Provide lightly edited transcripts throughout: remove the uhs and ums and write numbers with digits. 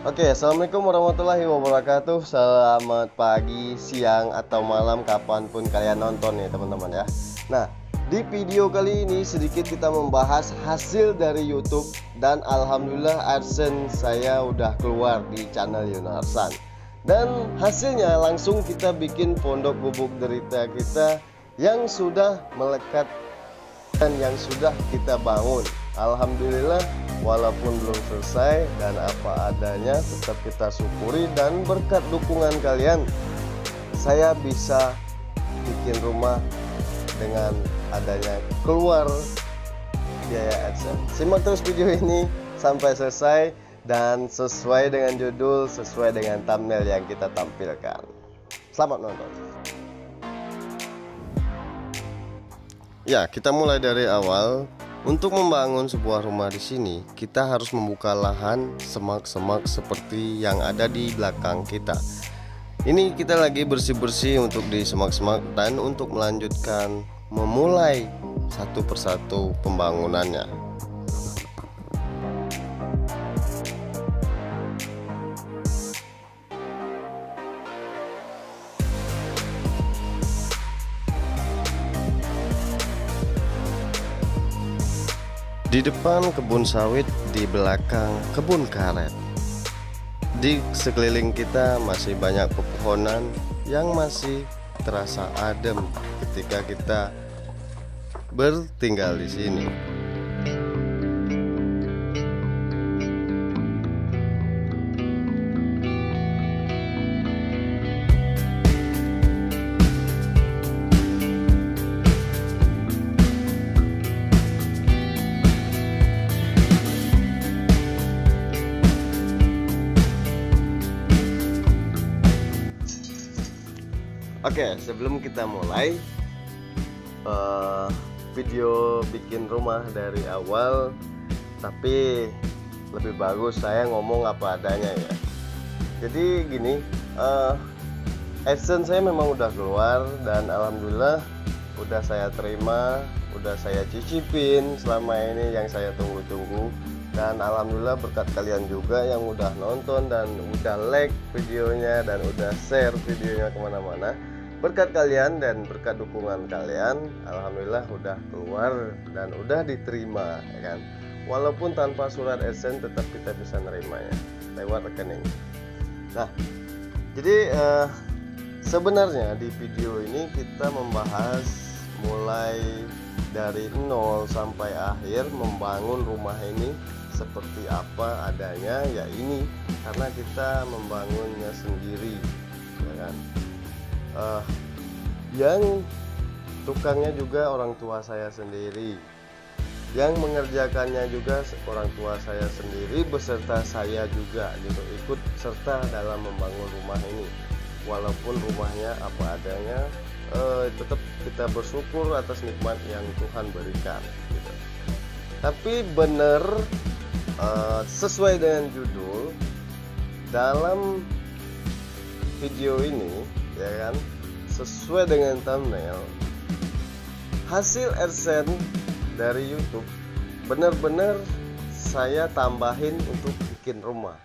Oke, assalamualaikum warahmatullahi wabarakatuh. Selamat pagi, siang, atau malam kapanpun kalian nonton ya teman-teman ya. Nah, di video kali ini sedikit kita membahas hasil dari YouTube. Dan alhamdulillah AdSense saya udah keluar di channel Yunarsan. Dan hasilnya langsung kita bikin pondok gubuk derita kita yang sudah melekat dan yang sudah kita bangun. Alhamdulillah, walaupun belum selesai dan apa adanya, tetap kita syukuri. Dan berkat dukungan kalian, saya bisa bikin rumah dengan adanya keluar biaya AdSense. Simak terus video ini sampai selesai dan sesuai dengan judul, sesuai dengan thumbnail yang kita tampilkan. Selamat nonton. Ya, kita mulai dari awal. Untuk membangun sebuah rumah di sini, kita harus membuka lahan semak-semak seperti yang ada di belakang kita. Ini kita lagi bersih-bersih untuk di semak-semak dan untuk melanjutkan memulai satu persatu pembangunannya. Di depan kebun sawit, di belakang kebun karet. Di sekeliling kita masih banyak pepohonan yang masih terasa adem ketika kita bertinggal di sini. Oke, sebelum kita mulai video bikin rumah dari awal, tapi lebih bagus saya ngomong apa adanya ya. Jadi gini, AdSense saya memang udah keluar dan alhamdulillah udah saya terima, udah saya cicipin selama ini yang saya tunggu-tunggu. Dan alhamdulillah berkat kalian juga yang udah nonton dan udah like videonya dan udah share videonya kemana-mana. Berkat kalian dan berkat dukungan kalian, alhamdulillah udah keluar dan udah diterima ya kan. Walaupun tanpa surat AdSense tetap kita bisa nerimanya lewat rekening. Nah, jadi sebenarnya di video ini kita membahas mulai dari nol sampai akhir membangun rumah ini seperti apa adanya ya ini, karena kita membangunnya sendiri ya kan. Yang tukangnya juga orang tua saya sendiri, yang mengerjakannya juga orang tua saya sendiri beserta saya juga gitu, ikut serta dalam membangun rumah ini. Walaupun rumahnya apa adanya, tetap kita bersyukur atas nikmat yang Tuhan berikan gitu. Tapi benar, sesuai dengan judul dalam video ini ya kan, sesuai dengan thumbnail, hasil AdSense dari YouTube benar-benar saya tambahin untuk bikin rumah.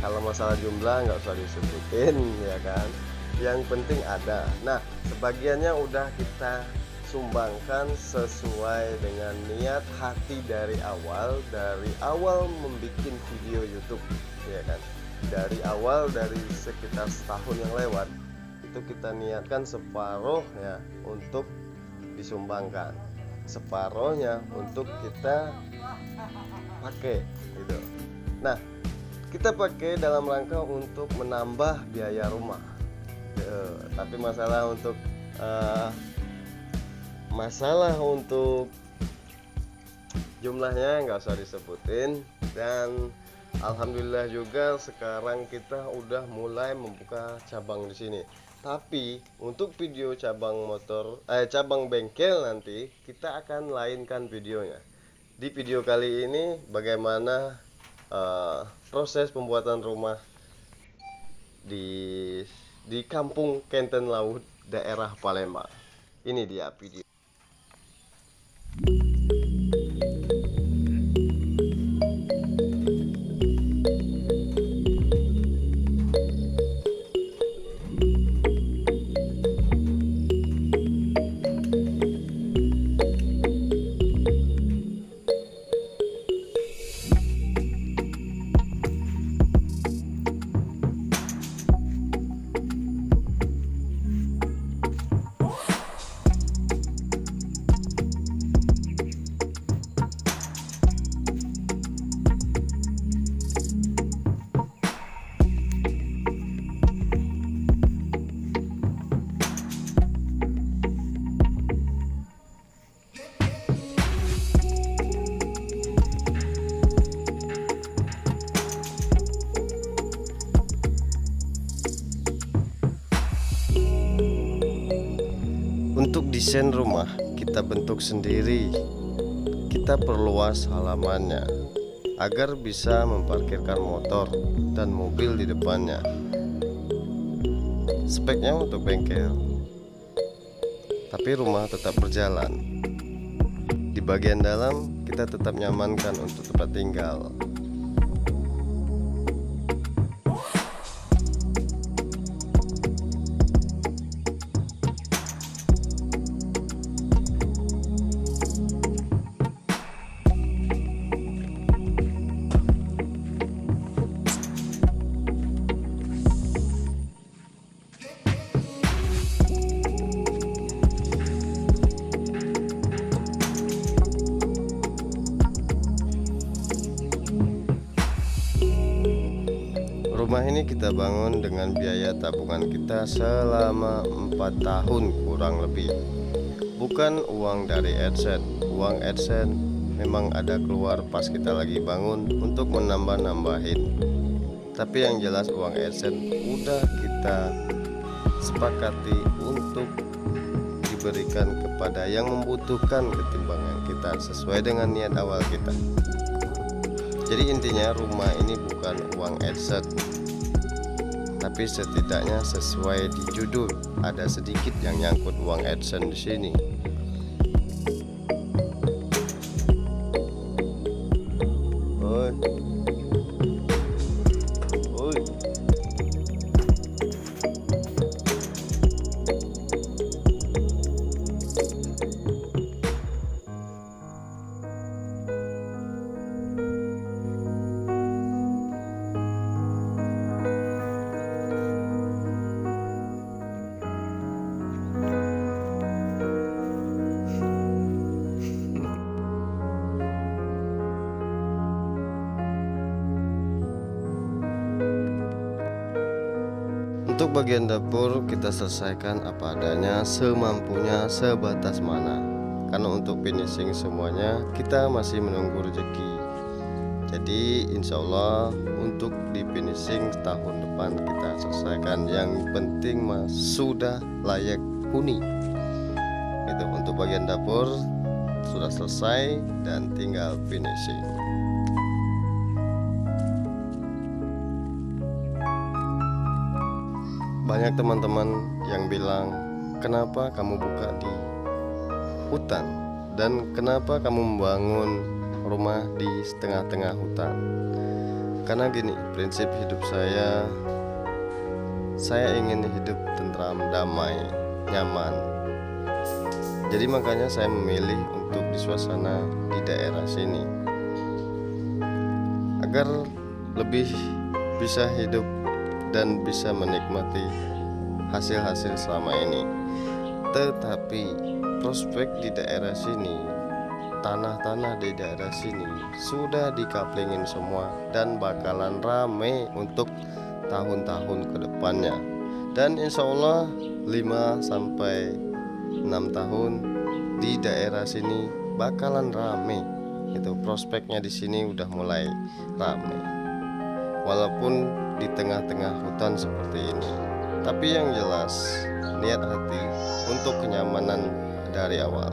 Kalau masalah jumlah nggak usah disebutin ya kan, yang penting ada. Nah, sebagiannya udah kita sumbangkan sesuai dengan niat hati dari awal membuat video YouTube ya kan. Dari awal, dari sekitar setahun yang lewat, itu kita niatkan separuh ya untuk disumbangkan, separuhnya untuk kita pakai gitu. Nah, kita pakai dalam rangka untuk menambah biaya rumah. Tapi masalah untuk jumlahnya nggak usah disebutin. Dan alhamdulillah juga sekarang kita udah mulai membuka cabang di sini. Tapi untuk video cabang bengkel nanti kita akan lainkan videonya. Di video kali ini bagaimana proses pembuatan rumah di kampung Kenten Laut, daerah Palembang. Ini dia video. Untuk desain rumah kita bentuk sendiri. Kita perluas halamannya agar bisa memparkirkan motor dan mobil di depannya. Speknya untuk bengkel, tapi rumah tetap berjalan. Di bagian dalam kita tetap nyamankan untuk tempat tinggal. Rumah ini kita bangun dengan biaya tabungan kita selama 4 tahun kurang lebih. Bukan uang dari AdSense. Uang AdSense memang ada keluar pas kita lagi bangun untuk menambah-nambahin. Tapi yang jelas uang AdSense udah kita sepakati untuk diberikan kepada yang membutuhkan ketimbang yang kita, sesuai dengan niat awal kita. Jadi intinya rumah ini bukan uang AdSense, tapi setidaknya sesuai di judul ada sedikit yang nyangkut uang AdSense di sini. Oi. Oi. Untuk bagian dapur kita selesaikan apa adanya, semampunya, sebatas mana. Karena untuk finishing semuanya kita masih menunggu rezeki. Jadi insya Allah untuk di finishing tahun depan kita selesaikan. Yang penting mah sudah layak huni. Itu untuk bagian dapur sudah selesai dan tinggal finishing. Banyak teman-teman yang bilang, kenapa kamu buka di hutan dan kenapa kamu membangun rumah di tengah-tengah hutan. Karena gini, prinsip hidup saya ingin hidup tentram, damai, nyaman. Jadi makanya saya memilih untuk di suasana di daerah sini agar lebih bisa hidup dan bisa menikmati hasil-hasil selama ini. Tetapi prospek di daerah sini, tanah-tanah di daerah sini sudah dikaplingin semua dan bakalan rame untuk tahun-tahun kedepannya. Dan insya Allah 5 sampai 6 tahun di daerah sini bakalan rame. Itu prospeknya di sini udah mulai rame. Walaupun di tengah-tengah hutan seperti ini, tapi yang jelas niat hati untuk kenyamanan dari awal.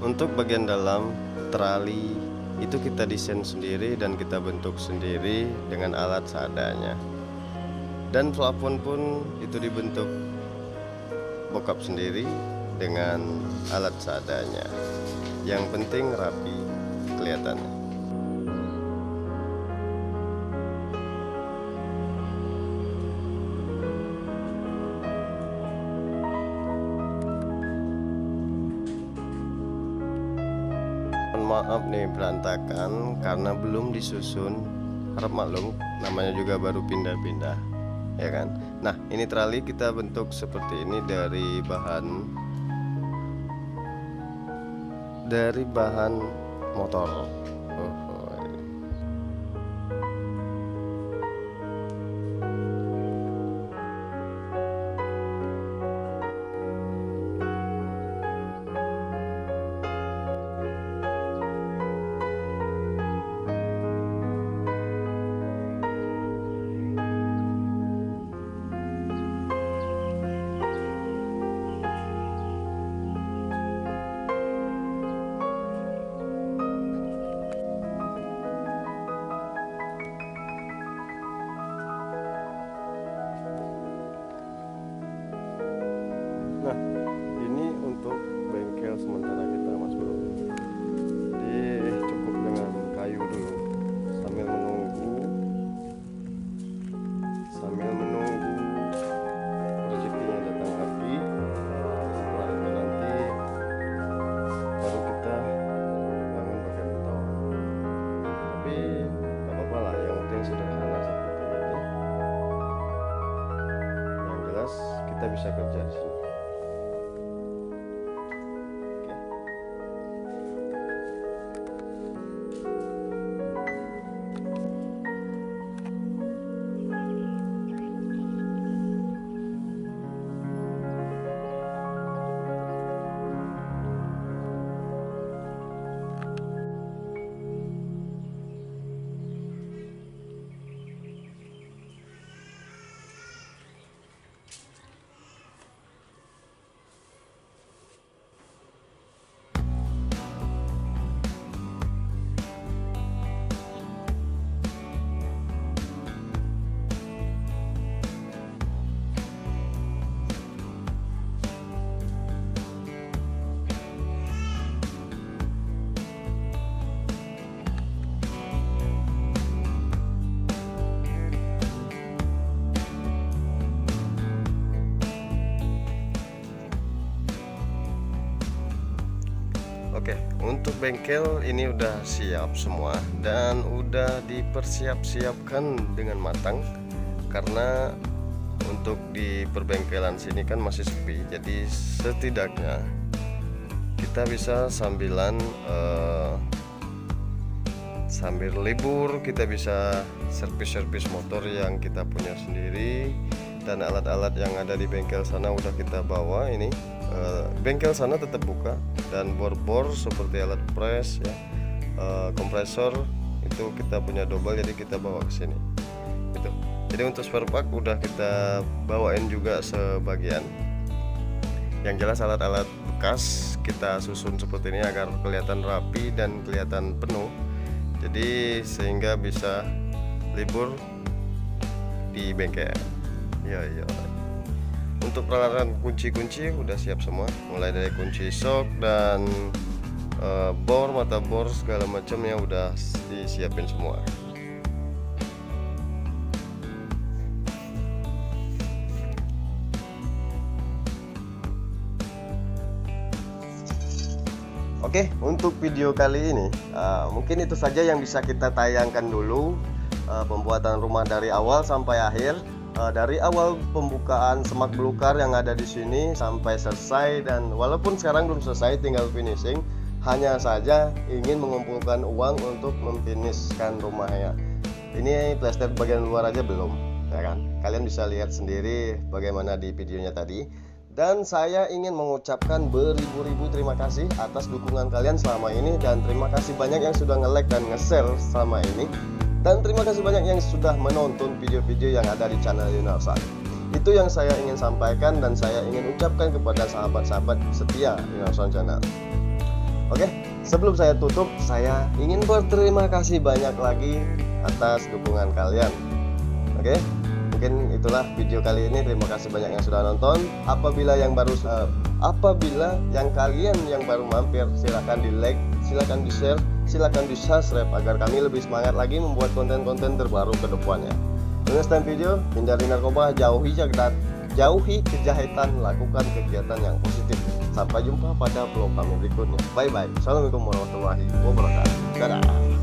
Untuk bagian dalam trali itu kita desain sendiri dan kita bentuk sendiri dengan alat seadanya. Dan plafon pun itu dibentuk bokap sendiri dengan alat seadanya. Yang penting rapi kelihatannya. maaf nih berantakan karena belum disusun. Harap maklum, namanya juga baru pindah-pindah, ya kan. Nah, ini trali kita bentuk seperti ini dari bahan motor. Nah, ini untuk bengkel sementara kita, Mas Bro. Jadi cukup dengan kayu dulu sambil menunggu rezekinya datang lagi. Setelah itu nanti baru kita bangun pakai beton. Tapi nggak apa-apa lah, yang penting sederhana seperti ini. Yang jelas kita bisa kerja di sini. Oke, untuk bengkel ini udah siap semua dan udah dipersiapkan dengan matang, karena untuk di perbengkelan sini kan masih sepi. Jadi setidaknya kita bisa sambil libur kita bisa servis motor yang kita punya sendiri, dan alat-alat yang ada di bengkel sana udah kita bawa. Ini bengkel sana tetap buka, dan bor-bor seperti alat press ya, kompresor itu kita punya double, jadi kita bawa ke sini gitu. Jadi untuk spare part udah kita bawain juga sebagian. Yang jelas alat-alat bekas kita susun seperti ini agar kelihatan rapi dan kelihatan penuh, jadi sehingga bisa libur di bengkel. Ya. Untuk peralatan kunci-kunci udah siap semua, mulai dari kunci sok dan mata bor segala macamnya udah disiapin semua. Oke, untuk video kali ini mungkin itu saja yang bisa kita tayangkan dulu, pembuatan rumah dari awal sampai akhir. Dari awal pembukaan semak belukar yang ada di sini sampai selesai, dan walaupun sekarang belum selesai tinggal finishing, hanya saja ingin mengumpulkan uang untuk memfinishkan rumahnya. Ini plaster bagian luar aja belum, ya kan? Kalian bisa lihat sendiri bagaimana di videonya tadi. Dan saya ingin mengucapkan beribu-ribu terima kasih atas dukungan kalian selama ini, dan terima kasih banyak yang sudah nge-like dan nge-share selama ini. Dan terima kasih banyak yang sudah menonton video-video yang ada di channel Yunarsan. Itu yang saya ingin sampaikan dan saya ingin ucapkan kepada sahabat-sahabat setia Yunarsan Channel. Oke, sebelum saya tutup, saya ingin berterima kasih banyak lagi atas dukungan kalian. Oke, mungkin itulah video kali ini. Terima kasih banyak yang sudah nonton. Apabila kalian yang baru mampir, silahkan di like, silahkan di share, silahkan di subscribe agar kami lebih semangat lagi membuat konten-konten terbaru ke depannya. Next time video, hindari narkoba, jauhi kejahatan, lakukan kegiatan yang positif. Sampai jumpa pada vlog kami berikutnya. Bye bye. Assalamualaikum warahmatullahi wabarakatuh. Dadah.